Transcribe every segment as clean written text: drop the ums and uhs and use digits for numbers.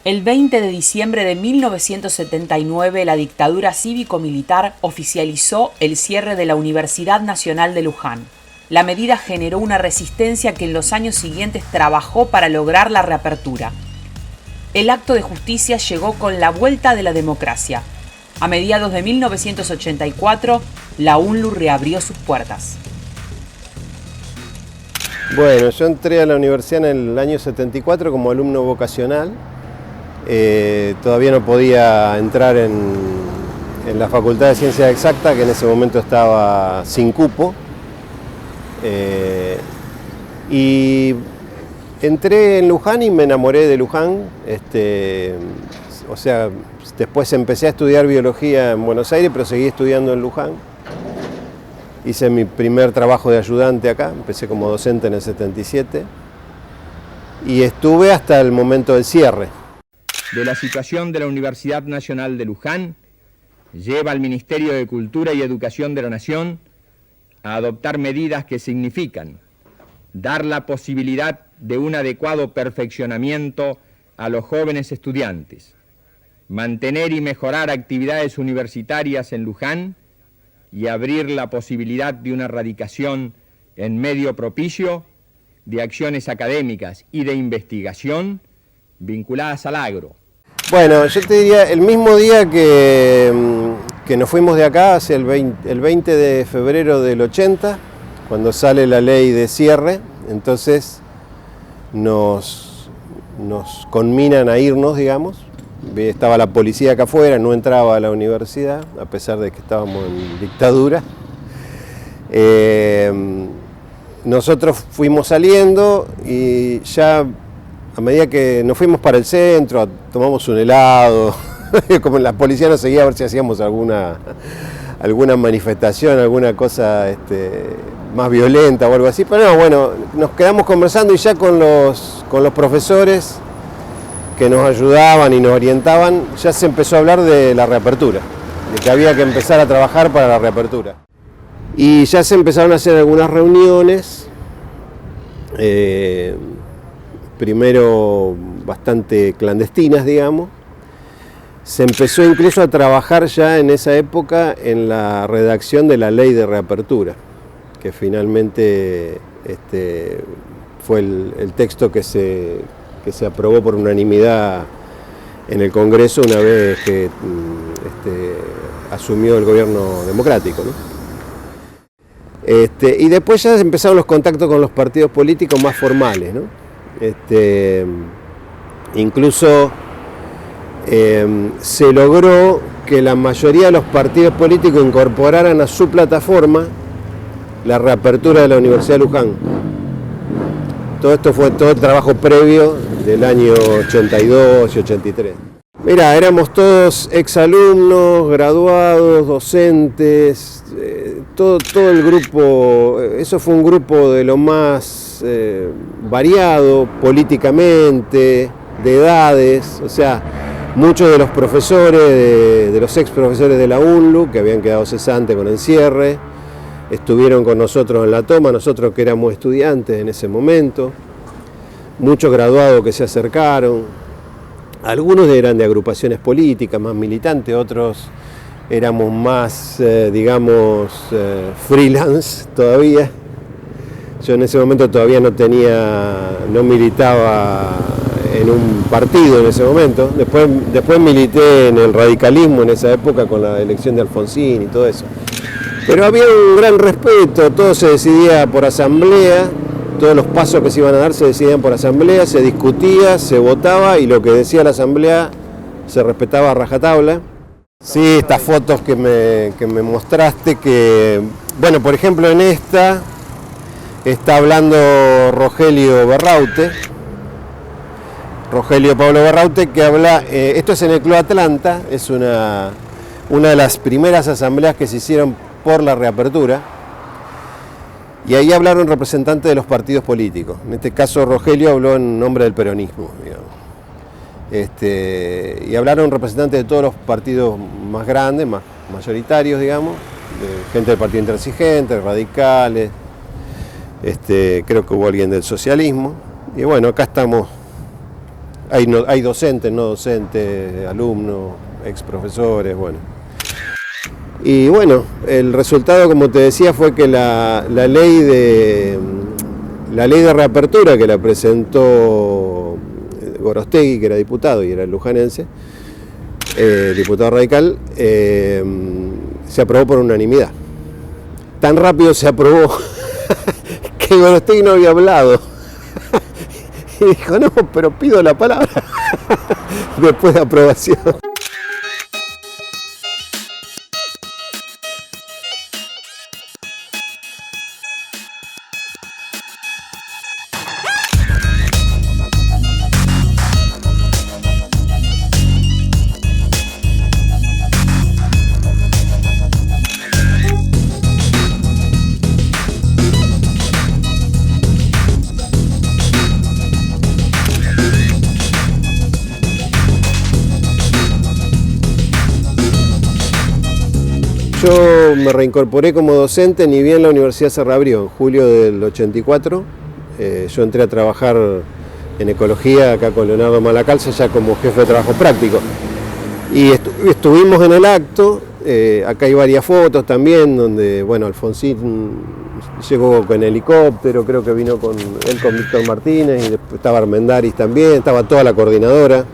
El 20 de diciembre de 1979, la dictadura cívico-militar oficializó el cierre de la Universidad Nacional de Luján. La medida generó una resistencia que en los años siguientes trabajó para lograr la reapertura. El acto de justicia llegó con la vuelta de la democracia. A mediados de 1984, la UNLU reabrió sus puertas. Bueno, yo entré a la universidad en el año 74 como alumno vocacional. Todavía no podía entrar en la Facultad de Ciencias Exactas, que en ese momento estaba sin cupo. Y entré en Luján y me enamoré de Luján. O sea, después empecé a estudiar biología en Buenos Aires, pero seguí estudiando en Luján. Hice mi primer trabajo de ayudante acá, empecé como docente en el 77 y estuve hasta el momento del cierre. De la situación de la Universidad Nacional de Luján, lleva al Ministerio de Cultura y Educación de la Nación a adoptar medidas que significan dar la posibilidad de un adecuado perfeccionamiento a los jóvenes estudiantes, mantener y mejorar actividades universitarias en Luján y abrir la posibilidad de una radicación en medio propicio de acciones académicas y de investigación vinculadas al agro. Bueno, yo te diría, el mismo día que nos fuimos de acá, hacia el 20 de febrero del 80, cuando sale la ley de cierre, entonces nos conminan a irnos, digamos. Estaba la policía acá afuera, no entraba a la universidad, a pesar de que estábamos en dictadura. Nosotros fuimos saliendo y ya a medida que nos fuimos para el centro, tomamos un helado, como la policía nos seguía a ver si hacíamos alguna manifestación, alguna cosa más violenta o algo así, pero no, bueno, nos quedamos conversando y ya con los profesores que nos ayudaban y nos orientaban, ya se empezó a hablar de la reapertura, de que había que empezar a trabajar para la reapertura. Y ya se empezaron a hacer algunas reuniones, primero bastante clandestinas, digamos. Se empezó incluso a trabajar ya en esa época en la redacción de la ley de reapertura, que finalmente fue el texto que se aprobó por unanimidad en el Congreso una vez que asumió el gobierno democrático, ¿no? Y después ya empezaron los contactos con los partidos políticos más formales, ¿no? Incluso se logró que la mayoría de los partidos políticos incorporaran a su plataforma la reapertura de la Universidad de Luján. Todo esto fue todo el trabajo previo del año 82 y 83. Mira, éramos todos exalumnos, graduados, docentes, todo el grupo. Eso fue un grupo de lo más variado políticamente, de edades, o sea, muchos de los profesores, de los ex profesores de la UNLU, que habían quedado cesantes con el cierre, estuvieron con nosotros en la toma, nosotros que éramos estudiantes en ese momento, muchos graduados que se acercaron. Algunos eran de agrupaciones políticas más militantes, otros éramos más, freelance todavía. Yo en ese momento todavía no militaba en un partido en ese momento. Después milité en el radicalismo en esa época con la elección de Alfonsín y todo eso. Pero había un gran respeto, todo se decidía por asamblea. Todos los pasos que se iban a dar se decidían por asamblea, se discutía, se votaba y lo que decía la asamblea se respetaba a rajatabla. Sí, estas fotos que me mostraste, que, bueno, por ejemplo en esta está hablando Rogelio Pablo Berraute, que habla, esto es en el Club Atlanta, es una de las primeras asambleas que se hicieron por la reapertura. Y ahí hablaron representantes de los partidos políticos. En este caso Rogelio habló en nombre del peronismo, digamos. Y hablaron representantes de todos los partidos más grandes, más mayoritarios, digamos, gente del Partido Intransigente, radicales, creo que hubo alguien del socialismo. Y bueno, acá estamos Hay docentes, no docentes, alumnos, ex profesores, bueno. Y bueno, el resultado, como te decía, fue que la ley de reapertura que la presentó Gorostegui, que era diputado y era lujanense, diputado radical, se aprobó por unanimidad. Tan rápido se aprobó que Gorostegui no había hablado. Y dijo, no, pero pido la palabra después de aprobación. Yo me reincorporé como docente, ni bien la universidad se reabrió en julio del 84. Yo entré a trabajar en ecología acá con Leonardo Malacalza, ya como jefe de trabajo práctico. Y estuvimos en el acto, acá hay varias fotos también, donde bueno, Alfonsín llegó con helicóptero, creo que vino con Víctor Martínez, y después estaba Armendáriz también, estaba toda la coordinadora.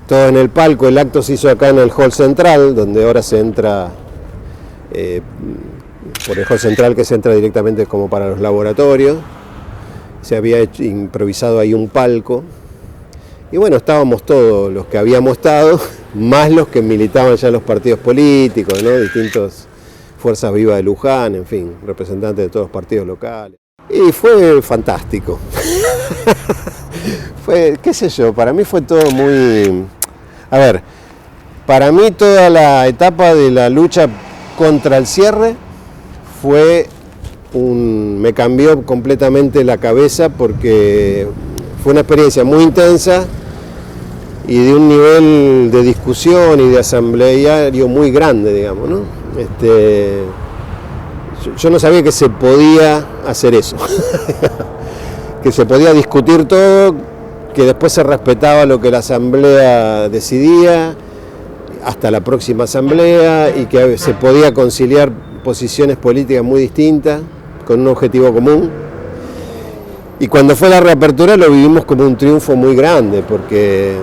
Todo en el palco. El acto se hizo acá en el hall central, donde ahora se entra por el hall central, que se entra directamente como para los laboratorios. Se había improvisado ahí un palco y bueno, estábamos todos los que habíamos estado, más los que militaban ya en los partidos políticos, ¿no? Distintas fuerzas vivas de Luján, en fin, representantes de todos los partidos locales. Y fue fantástico. Qué sé yo, para mí fue todo muy... A ver, para mí toda la etapa de la lucha contra el cierre me cambió completamente la cabeza, porque fue una experiencia muy intensa y de un nivel de discusión y de asambleario muy grande, digamos, ¿no? Yo no sabía que se podía hacer eso, que se podía discutir todo, que después se respetaba lo que la asamblea decidía hasta la próxima asamblea, y que se podía conciliar posiciones políticas muy distintas con un objetivo común. Y cuando fue la reapertura lo vivimos como un triunfo muy grande, porque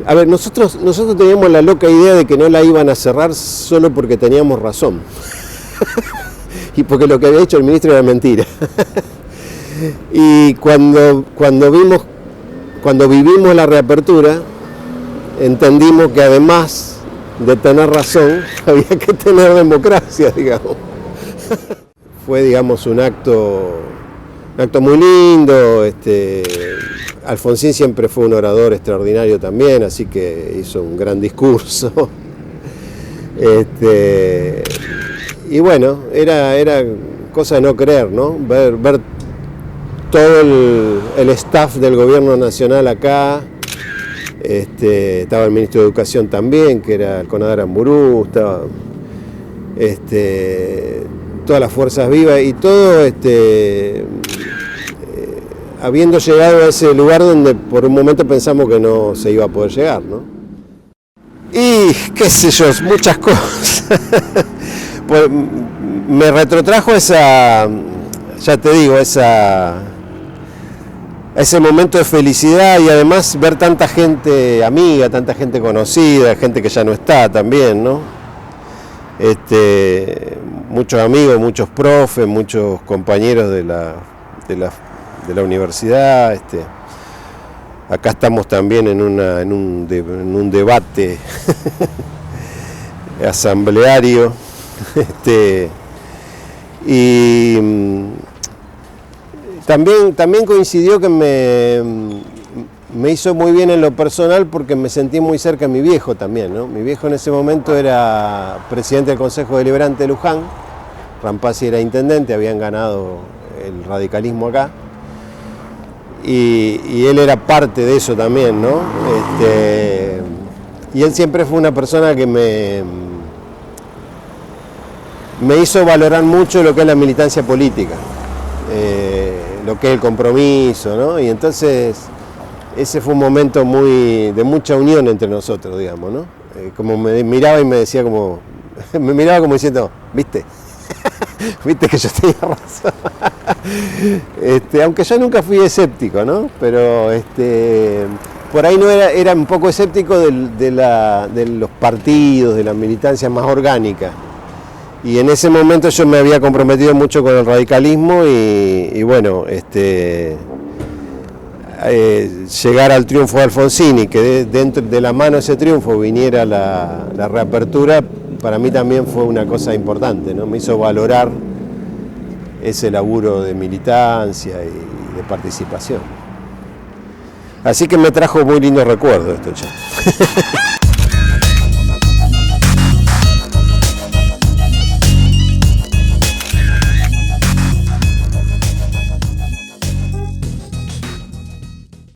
a ver, nosotros teníamos la loca idea de que no la iban a cerrar solo porque teníamos razón y porque lo que había hecho el ministro era mentira. Y cuando vivimos la reapertura, entendimos que además de tener razón, había que tener democracia, digamos. Fue, digamos, un acto muy lindo. Alfonsín siempre fue un orador extraordinario también, así que hizo un gran discurso. Y bueno, era cosa de no creer, ¿no? Ver todo el staff del gobierno nacional acá. Estaba el ministro de Educación también, que era el Conadar Amburú, estaba todas las fuerzas vivas y todo, habiendo llegado a ese lugar donde por un momento pensamos que no se iba a poder llegar, ¿no? Y qué sé yo, muchas cosas. Pues, me retrotrajo ya te digo, ese momento de felicidad, y además ver tanta gente amiga, tanta gente conocida, gente que ya no está también, ¿no? Muchos amigos, muchos profes, muchos compañeros de la universidad. Acá estamos también en un debate asambleario. Y también coincidió que me hizo muy bien en lo personal, porque me sentí muy cerca de mi viejo también, ¿no? Mi viejo en ese momento era presidente del Consejo Deliberante de Luján, Rampazzi era intendente, habían ganado el radicalismo acá, y él era parte de eso también, ¿no? Y él siempre fue una persona que me hizo valorar mucho lo que es la militancia política. lo que es el compromiso, ¿no? Y entonces ese fue un momento de mucha unión entre nosotros, digamos, ¿no? Como me miraba y me decía como, me miraba como diciendo, ¿viste? Viste que yo tenía razón. Aunque yo nunca fui escéptico, ¿no? Pero por ahí no era un poco escéptico de los partidos, de la militancia más orgánica. Y en ese momento yo me había comprometido mucho con el radicalismo y bueno, llegar al triunfo de Alfonsín y que dentro de la mano de ese triunfo viniera la reapertura, para mí también fue una cosa importante, ¿no? Me hizo valorar ese laburo de militancia y de participación. Así que me trajo muy lindos recuerdos esto ya.